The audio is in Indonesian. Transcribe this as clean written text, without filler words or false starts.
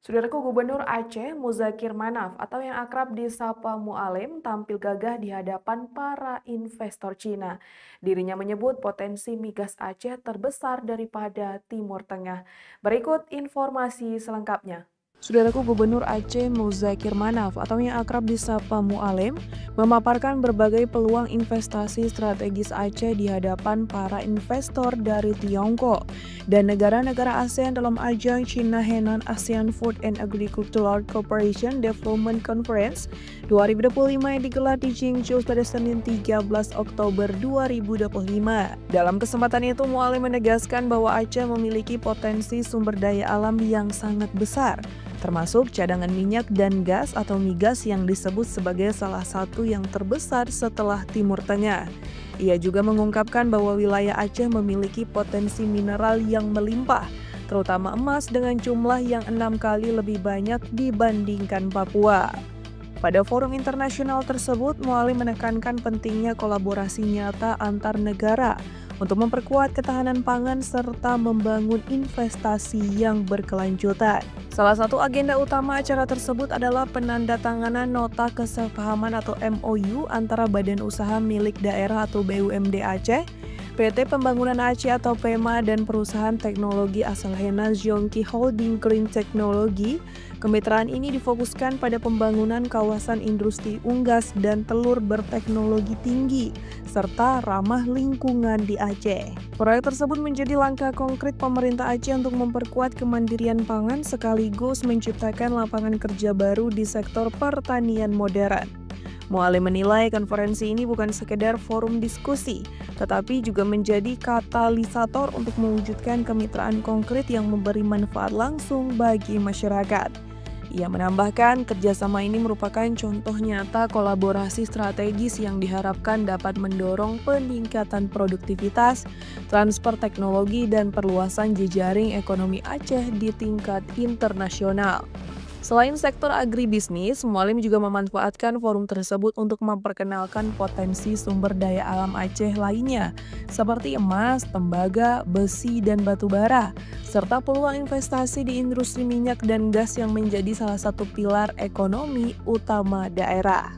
Saudaraku, Gubernur Aceh Muzakir Manaf atau yang akrab disapa Mualim tampil gagah di hadapan para investor Cina. Dirinya menyebut potensi migas Aceh terbesar daripada Timur Tengah. Berikut informasi selengkapnya. Saudaraku, Gubernur Aceh Muzakir Manaf atau yang akrab disapa Mualim memaparkan berbagai peluang investasi strategis Aceh di hadapan para investor dari Tiongkok dan negara-negara ASEAN dalam ajang China Henan ASEAN Food and Agricultural Cooperation Development Conference 2025 yang digelar di Jinzhou pada Senin 13 Oktober 2025. Dalam kesempatan itu, Mualim menegaskan bahwa Aceh memiliki potensi sumber daya alam yang sangat besar, termasuk cadangan minyak dan gas atau migas yang disebut sebagai salah satu yang terbesar setelah Timur Tengah. Ia juga mengungkapkan bahwa wilayah Aceh memiliki potensi mineral yang melimpah, terutama emas dengan jumlah yang 6 kali lebih banyak dibandingkan Papua. Pada forum internasional tersebut, Mualim menekankan pentingnya kolaborasi nyata antar negara untuk memperkuat ketahanan pangan serta membangun investasi yang berkelanjutan. Salah satu agenda utama acara tersebut adalah penandatanganan nota kesepahaman atau MOU antara Badan Usaha Milik Daerah atau BUMD Aceh, PT Pembangunan Aceh atau PEMA, dan perusahaan teknologi asal Henan Zhongki Holding Green Technology. Kemitraan ini difokuskan pada pembangunan kawasan industri unggas dan telur berteknologi tinggi, serta ramah lingkungan di Aceh. Proyek tersebut menjadi langkah konkret pemerintah Aceh untuk memperkuat kemandirian pangan sekaligus menciptakan lapangan kerja baru di sektor pertanian modern. Mualim menilai konferensi ini bukan sekedar forum diskusi, tetapi juga menjadi katalisator untuk mewujudkan kemitraan konkret yang memberi manfaat langsung bagi masyarakat. Ia menambahkan, kerjasama ini merupakan contoh nyata kolaborasi strategis yang diharapkan dapat mendorong peningkatan produktivitas, transfer teknologi, dan perluasan jejaring ekonomi Aceh di tingkat internasional. Selain sektor agribisnis, Mualim juga memanfaatkan forum tersebut untuk memperkenalkan potensi sumber daya alam Aceh lainnya, seperti emas, tembaga, besi, dan batu bara, serta peluang investasi di industri minyak dan gas yang menjadi salah satu pilar ekonomi utama daerah.